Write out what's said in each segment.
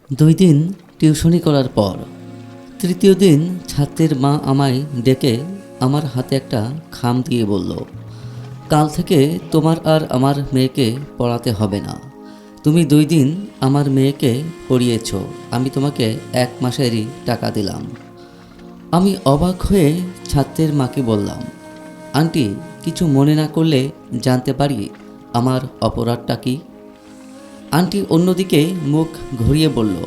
2 দিন টিউশনি করার পর তৃতীয় দিন ছাত্রের মা আমায় ডেকে আমার হাতে একটা খাম দিয়ে বলল, কাল থেকে তোমার আর আমার মেয়েকে পড়াতে হবে না। তুমি 2 দিন আমার মেয়েকে পড়িয়েছ, আমি তোমাকে 1 মাসেরই টাকা দিলাম। আমি অবাক হয়ে ছাত্রের মাকে বললাম, আন্টি, কিছু মনে না করলে জানতে পারি আমার অপরাধটা কি? আন্টি অন্যদিকে মুখ ঘুরিয়ে বলল,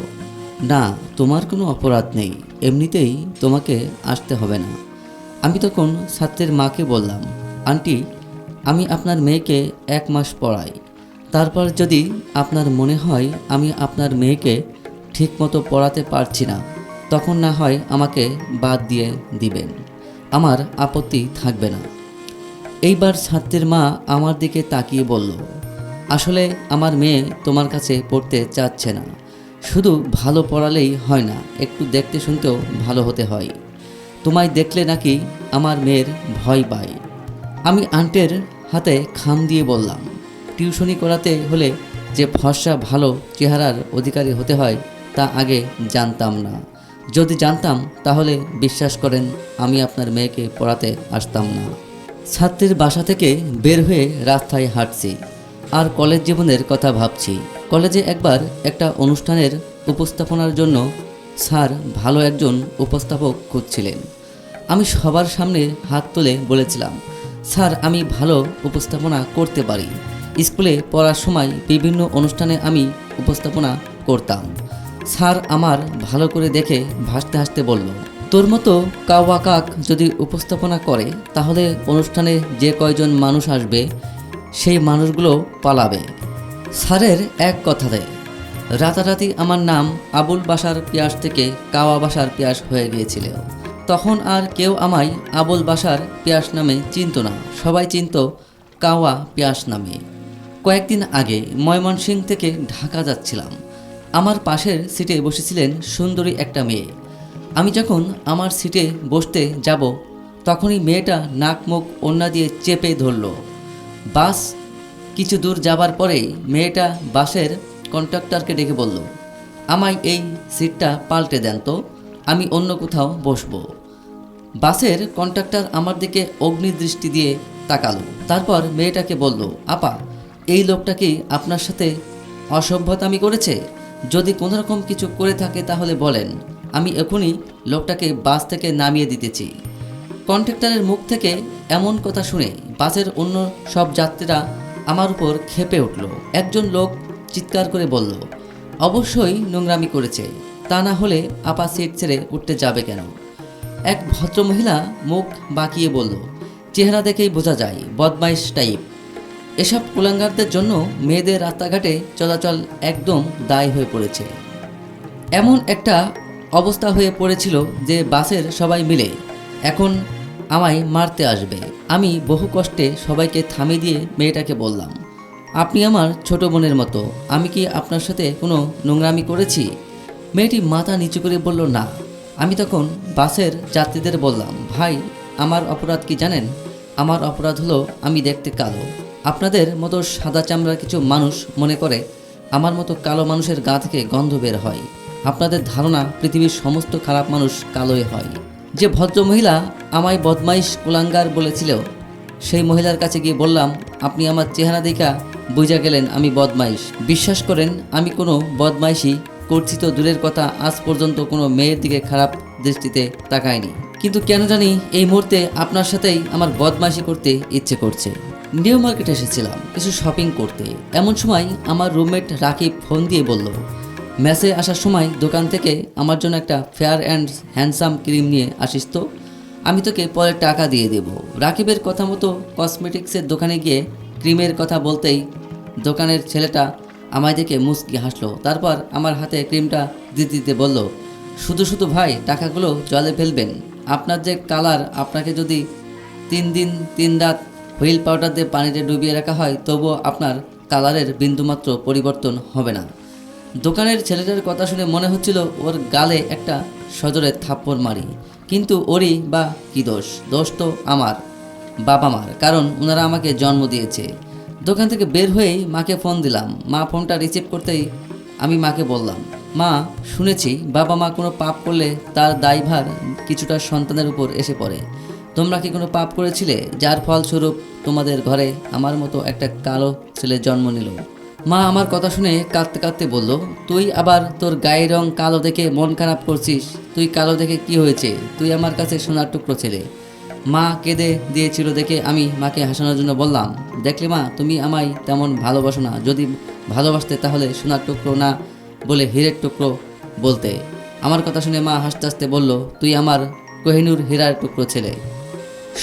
না, তোমার কোনো অপরাধ নেই, এমনিতেই তোমাকে আসতে হবে না। আমি তখন ছাত্রের মাকে বললাম, আন্টি, আমি আপনার মেয়েকে 1 মাস পড়াই, তারপর যদি আপনার মনে হয় আমি আপনার মেয়েকে ঠিকমতো পড়াতে পারছি না, তখন না হয় আমাকে বাদ দিয়ে দিবেন, আমার আপত্তি থাকবে না। এইবার ছাত্রের মা আমার দিকে তাকিয়ে বলল, আসলে আমার মেয়ে তোমার কাছে পড়তে চাচ্ছে না। শুধু ভালো পড়ালেই হয় না, একটু দেখতে শুনতেও ভালো হতে হয়। তোমায় দেখলে নাকি আমার মেয়ের ভয় পায়। আমি আন্টের হাতে খাম দিয়ে বললাম, টিউশনি করাতে হলে যে ফর্সা ভালো চেহারার অধিকারী হতে হয় তা আগে জানতাম না। যদি জানতাম তাহলে বিশ্বাস করেন আমি আপনার মেয়েকে পড়াতে আসতাম না। ছাত্রের বাসা থেকে বের হয়ে রাস্তায় হাঁটছি আর কলেজ জীবনের কথা ভাবছি। কলেজে একবার একটা অনুষ্ঠানের উপস্থাপনার জন্য স্যার ভালো একজন উপস্থাপক খুঁজছিলেন। আমি সবার সামনে হাত তুলে বলেছিলাম, স্যার, আমি ভালো উপস্থাপনা করতে পারি। স্কুলে পড়ার সময় বিভিন্ন অনুষ্ঠানে আমি উপস্থাপনা করতাম। স্যার আমার ভালো করে দেখে হাসতে হাসতে বলল, তোর মতো কাওয়া কাক যদি উপস্থাপনা করে তাহলে অনুষ্ঠানে যে কয়জন মানুষ আসবে সেই মানুষগুলো পালাবে। স্যারের এক কথাতে রাতারাতি আমার নাম আবুল বাশার পিয়াস থেকে কাওয়া বাশার পিয়াস হয়ে গিয়েছিল। তখন আর কেউ আমায় আবুল বাশার পিয়াস নামে চিনত না, সবাই চিনত কাওয়া পিয়াস নামে। কয়েকদিন আগে ময়মনসিংহ থেকে ঢাকা যাচ্ছিলাম। আমার পাশের সিটে বসেছিলেন সুন্দরী একটা মেয়ে। আমি যখন আমার সিটে বসতে যাব তখনই মেয়েটা নাক মুখ ওড়না দিয়ে চেপে ধরল। বাস কিছু দূর যাবার পরেই মেয়েটা বাসের কন্ডাক্টরকে ডেকে বলল, আমায় এই সিটটা পাল্টে দেন তো, আমি অন্য কোথাও বসবো। বাসের কন্ডাক্টর আমার দিকে অগ্নিদৃষ্টি দিয়ে তাকালো, তারপর মেয়েটাকে বলল, আপা, এই লোকটা কি আপনার সাথে অসভ্যতামি করেছে? যদি কোনোরকম কিছু করে থাকে তাহলে বলেন, আমি এখনই লোকটাকে বাস থেকে নামিয়ে দিতেছি। কন্ডাক্টরের মুখ থেকে এমন কথা শুনে বাসের অন্য সব যাত্রীরা আমার উপর ক্ষেপে উঠল। একজন লোক চিৎকার করে বলল, অবশ্যই নোংরামি করেছে, তা না হলে আপা সিট ছেড়ে উঠতে যাবে কেন? এক ভদ্রমহিলা মুখ বাঁকিয়ে বলল, চেহারা দেখেই বোঝা যায় বদমাইশ টাইপ। এসব কুলাঙ্গারদের জন্য মেয়েদের রাস্তাঘাটে চলাচল একদম দায় হয়ে পড়েছে। এমন একটা অবস্থা হয়ে পড়েছিল যে বাসের সবাই মিলে এখন আমায় মারতে আসবে। আমি বহু কষ্টে সবাইকে থামিয়ে দিয়ে মেয়েটাকে বললাম, আপনি আমার ছোট বোনের মতো, আমি কি আপনার সাথে কোনো নোংরামি করেছি? মেয়েটি মাথা নিচু করে বলল, না। আমি তখন বাসের যাত্রীদের বললাম, ভাই, আমার অপরাধ কি জানেন? আমার অপরাধ হলো আমি দেখতে কালো। আপনাদের মতো সাদা চামড়ার কিছু মানুষ মনে করে আমার মতো কালো মানুষের গা থেকে গন্ধ বের হয়। আপনাদের ধারণা পৃথিবীর সমস্ত খারাপ মানুষ কালোই হয়। যে ভদ্রমহিলা আমায় বদমাইশ কুলাঙ্গার বলেছিল সেই মহিলার কাছে গিয়ে বললাম, আপনি আমার চেহারা দেখা বুঝা গেলেন আমি বদমাইশ। বিশ্বাস করেন, আমি কোনো বদমাইশি করছি তো দূরের কথা, আজ পর্যন্ত কোনো মেয়ের দিকে খারাপ দৃষ্টিতে তাকায়নি, কিন্তু কেন জানি এই মুহূর্তে আপনার সাথেই আমার বদমাইশি করতে ইচ্ছে করছে। নিউ মার্কেটে এসেছিলাম কিছু শপিং করতে। এমন সময় আমার রুমমেট রাকিব ফোন দিয়ে বলল, মেসে আসার সময় দোকান থেকে আমার জন্য একটা ফেয়ার অ্যান্ড হ্যান্ডসাম ক্রিম নিয়ে আসিস তো, আমি তোকে পরে টাকা দিয়ে দেব। রাকিবের কথা মতো কসমেটিক্সের দোকানে গিয়ে ক্রিমের কথা বলতেই দোকানের ছেলেটা আমায় দেখে মুচকি হাসলো, তারপর আমার হাতে ক্রিমটা দিতে দিতে বলল, শুধু শুধু ভাই টাকাগুলো জলে ফেলবেন? আপনার যে কালার, আপনাকে যদি 3 দিন 3 রাত হুইল পাউডার দিয়ে পানিতে ডুবিয়ে রাখা হয় তবুও আপনার কালারের বিন্দুমাত্র পরিবর্তন হবে না। দোকানের ছেলেটার কথা শুনে মনে হচ্ছিল ওর গালে একটা সজোরে থাপ্পড় মারি, কিন্তু ওরই বা কী দোষ? দোষ তো আমার বাবা মার, কারণ ওনারা আমাকে জন্ম দিয়েছে। দোকান থেকে বের হয়েই মাকে ফোন দিলাম। মা ফোনটা রিসিভ করতেই আমি মাকে বললাম, মা, শুনেছি বাবা মা কোনো পাপ করলে তার দায়ভার কিছুটা সন্তানের উপর এসে পড়ে। তোমরা কি কোনো পাপ করেছিলে যার ফলস্বরূপ তোমাদের ঘরে আমার মতো একটা কালো ছেলে জন্ম নিল? মা আমার কথা শুনে কাঁদতে কাঁদতে বলল, তুই আবার তোর গায়ের রং কালো দেখে মন খারাপ করছিস? তুই কালো দেখে কি হয়েছে? তুই আমার কাছে সোনার টুকরো ছেলে। মা কেঁদে দিয়েছিল দেখে আমি মাকে হাসানোর জন্য বললাম, দেখলে মা, তুমি আমায় তেমন ভালোবাসো না। যদি ভালোবাসতে তাহলে সোনার টুকরো না বলে হীরের টুকরো বলতে। আমার কথা শুনে মা হাসতে হাসতে বলল, তুই আমার কোহিনূর হীরার টুকরো ছেলে।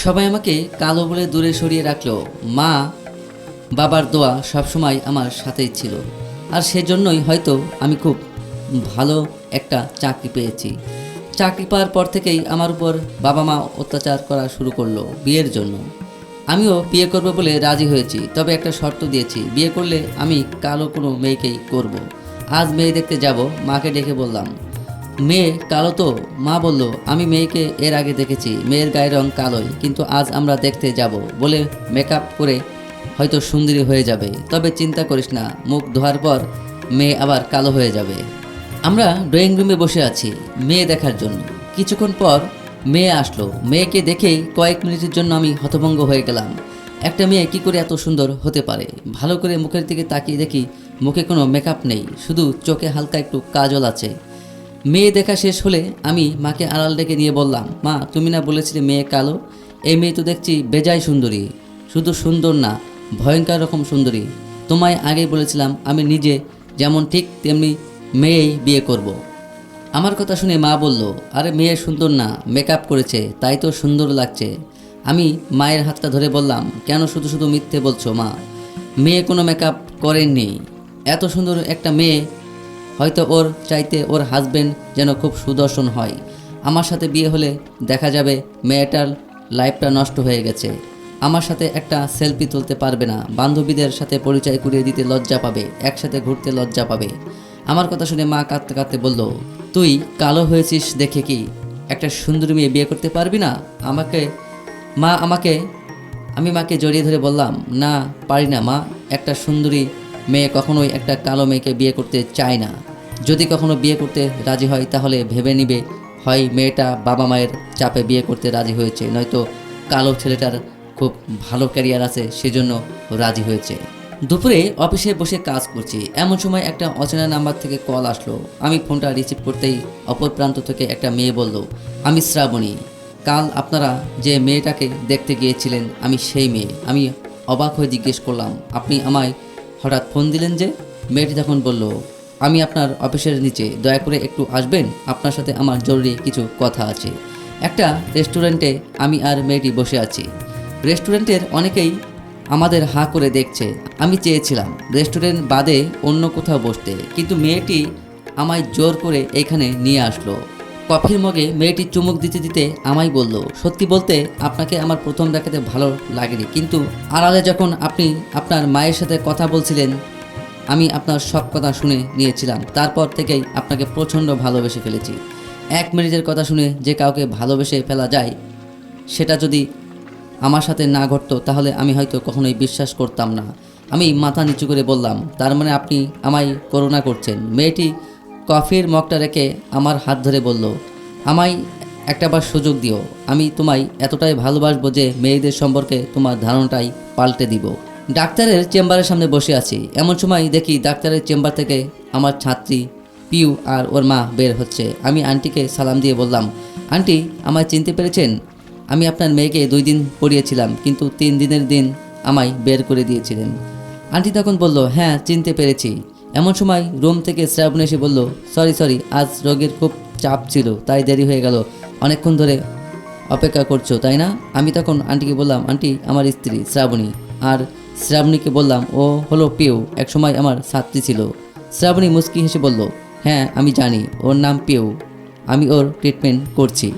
সবাই আমাকে কালো বলে দূরে সরিয়ে রাখলো। মা বাবার দোয়া সবসময় আমার সাথেই ছিল, আর সেজন্যই হয়তো আমি খুব ভালো একটা চাকরি পেয়েছি। চাকরি পাওয়ার পর থেকেই আমার উপর বাবা মা অত্যাচার করা শুরু করলো বিয়ের জন্য। আমিও বিয়ে করব বলে রাজি হয়েছি, তবে একটা শর্ত দিয়েছি, বিয়ে করলে আমি কালো কোনো মেয়েকেই করব। আজ মেয়ে দেখতে যাব। মাকে ডেকে বললাম, মেয়ে কালো তো? মা বলল, আমি মেয়েকে এর আগে দেখেছি, মেয়ের গায়ের রং কালোই, কিন্তু আজ আমরা দেখতে যাব বলে মেকআপ করে হয়তো সুন্দরী হয়ে যাবে। তবে চিন্তা করিস না, মুখ ধোয়ার পর মেয়ে আবার কালো হয়ে যাবে। আমরা ড্রয়িং রুমে বসে আছি মেয়ে দেখার জন্য। কিছুক্ষণ পর মেয়ে আসলো। মেয়েকে দেখেই কয়েক মিনিটের জন্য আমি হতভম্ব হয়ে গেলাম। একটা মেয়ে কি করে এত সুন্দর হতে পারে? ভালো করে মুখের দিকে তাকিয়ে দেখি মুখে কোনো মেকআপ নেই, শুধু চোখে হালকা একটু কাজল আছে। মেয়ে দেখা শেষ হলে আমি মাকে আড়াল ডেকে নিয়ে বললাম, মা, তুমি না বলেছিলে মেয়ে কালো? এই মেয়ে তো দেখছি বেজায় সুন্দরী। শুধু সুন্দর না, ভয়ঙ্কর রকম সুন্দরী। তোমায় আগেই বলেছিলাম আমি নিজে যেমন ঠিক তেমনি মেয়েই বিয়ে করব। আমার কথা শুনে মা বলল, আরে মেয়ে সুন্দর না, মেকআপ করেছে, তাই তো সুন্দর লাগছে। আমি মায়ের হাতটা ধরে বললাম, কেন শুধু শুধু মিথ্যে বলছো মা? মেয়ে কোনো মেকআপ করেননি। এত সুন্দর একটা মেয়ে, হয়তো ওর চাইতে ওর হাজবেন্ড যেন খুব সুদর্শন হয়। আমার সাথে বিয়ে হলে দেখা যাবে মেয়েটার লাইফটা নষ্ট হয়ে গেছে। আমার সাথে একটা সেলফি তুলতে পারবে না, বান্ধবীদের সাথে পরিচয় করিয়ে দিতে লজ্জা পাবে, একসাথে ঘুরতে লজ্জা পাবে। আমার কথা শুনে মা কাঁদতে কাঁদতে বলল, তুই কালো হয়েছিস দেখে কি একটা সুন্দরী মেয়ে বিয়ে করতে পারবি না? আমি মাকে জড়িয়ে ধরে বললাম, না, পারি না মা। একটা সুন্দরী মেয়ে কখনোই একটা কালো মেয়েকে বিয়ে করতে চায় না। যদি কখনো বিয়ে করতে রাজি হয় তাহলে ভেবে নিবে হয় মেয়েটা বাবা মায়ের চাপে বিয়ে করতে রাজি হয়েছে, নয়তো কালো ছেলেটার খুব ভালো ক্যারিয়ার আছে সেজন্য রাজি হয়েছে। দুপুরে অফিসে বসে কাজ করছি, এমন সময় একটা অচেনা নাম্বার থেকে কল আসলো। আমি ফোনটা রিসিভ করতেই অপর প্রান্ত থেকে একটা মেয়ে বলল, আমি শ্রাবণী। কাল আপনারা যে মেয়েটাকে দেখতে গিয়েছিলেন আমি সেই মেয়ে। আমি অবাক হয়ে জিজ্ঞেস করলাম, আপনি আমায় হঠাৎ ফোন দিলেন যে? মেয়েটি তখন বলল, আমি আপনার অফিসের নিচে, দয়া করে একটু আসবেন, আপনার সাথে আমার জরুরি কিছু কথা আছে। একটা রেস্টুরেন্টে আমি আর মেয়েটি বসে আছি। রেস্টুরেন্টের অনেকেই আমাদের হাঁ করে দেখছে। আমি চেয়েছিলাম রেস্টুরেন্ট বাদে অন্য কোথাও বসতে, কিন্তু মেয়েটি আমায় জোর করে এখানে নিয়ে আসলো। কফির মগে মেয়েটি চুমুক দিতে দিতে আমায় বলল, সত্যি বলতে আপনাকে আমার প্রথম দেখাতে ভালো লাগেনি, কিন্তু আড়ালে যখন আপনি আপনার মায়ের সাথে কথা বলছিলেন আমি আপনার সব কথা শুনে নিয়েছিলাম। তারপর থেকেই আপনাকে প্রচণ্ড ভালোবেসে ফেলেছি। 1 মিনিটের কথা শুনে যে কাউকে ভালোবেসে ফেলা যায়, সেটা যদি আমার সাথে না ঘটতো তাহলে আমি হয়তো কখনোই বিশ্বাস করতাম না। আমি মাথা নিচু করে বললাম, তার মানে আপনি আমায় করুণা করছেন? মেয়েটি কফির মগটা রেখে আমার হাত ধরে বলল, আমায় একটাবার সুযোগ দিও। আমি তোমায় এতটাই ভালোবাসবো যে মেয়েদের সম্পর্কে তোমার ধারণাটাই পাল্টে দিব। ডাক্তারের চেম্বারের সামনে বসে আছি, এমন সময় দেখি ডাক্তারের চেম্বার থেকে আমার ছাত্রী পিউ আর ওর মা বের হচ্ছে। আমি আন্টিকে সালাম দিয়ে বললাম, আন্টি, আমায় চিনতে পেরেছেন? আমি আপনার মেয়েকে 2 দিন পড়িয়েছিলাম, কিন্তু 3 দিনের দিন আমায় বের করে দিয়েছিলেন। আন্টি তখন বলল, হ্যাঁ, চিনতে পেরেছি। এমন সময় রুম থেকে শ্রাবণ এসে বলল, সরি, আজ রোগীর খুব চাপ ছিল তাই দেরি হয়ে গেল। অনেকক্ষণ ধরে অপেক্ষা করছো তাই না? আমি তখন আন্টিকে বললাম, আন্টি আমার স্ত্রী শ্রাবণী। আর শ্রাবণীকে বললাম, ও হলো পিউ, একসময় আমার ছাত্রী ছিল। শ্রাবণী মুচকি হেসে বলল, হ্যাঁ আমি জানি, ওর নাম পিউ, আমি ওর ট্রিটমেন্ট করছি।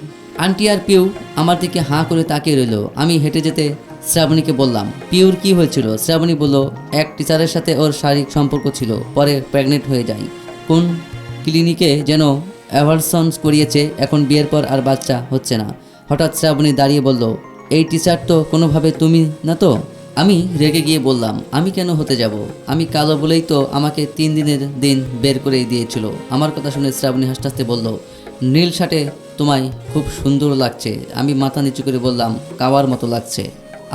আন্টি আর পিউ আমার দিকে হাঁ করে তাকিয়ে রইল। আমি হেঁটে যেতে শ্রাবণীকে বললাম, পিউর কি হয়েছিল? শ্রাবণী বলল, এক টিচারের সাথে ওর শারীরিক সম্পর্ক ছিল, পরে প্রেগনেন্ট হয়ে যায়। কোন ক্লিনিকে যেন অ্যাভারসন্স করিয়েছে, এখন বিয়ের পর আর বাচ্চা হচ্ছে না। হঠাৎ শ্রাবণী দাঁড়িয়ে বলল, এই টিচার তো কোনোভাবে তুমি না তো? আমি রেগে গিয়ে বললাম, আমি কেন হতে যাব? আমি কালো বলেই তো আমাকে 3 দিনের দিন বের করে দিয়েছিল। আমার কথা শুনে শ্রাবণী হাসতে হাসতে বলল, নীল শার্টে তোমায় খুব সুন্দর লাগছে। আমি মাথা নিচু করে বললাম, কাওয়ার মতো লাগছে।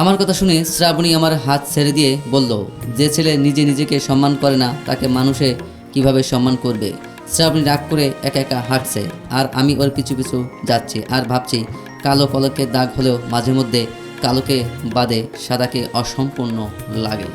আমার কথা শুনে শ্রাবণী আমার হাত ছেড়ে দিয়ে বলল, যে ছেলে নিজে নিজেকে সম্মান করে না তাকে মানুষে কিভাবে সম্মান করবে? শ্রাবণী রাগ করে একা একা হাঁটছে আর আমি ওর পিছু পিছু যাচ্ছি আর ভাবছি, কালো কলকের দাগ হলেও মাঝে মধ্যে কালোকে বাদে সাদাকে অসম্পূর্ণ লাগে।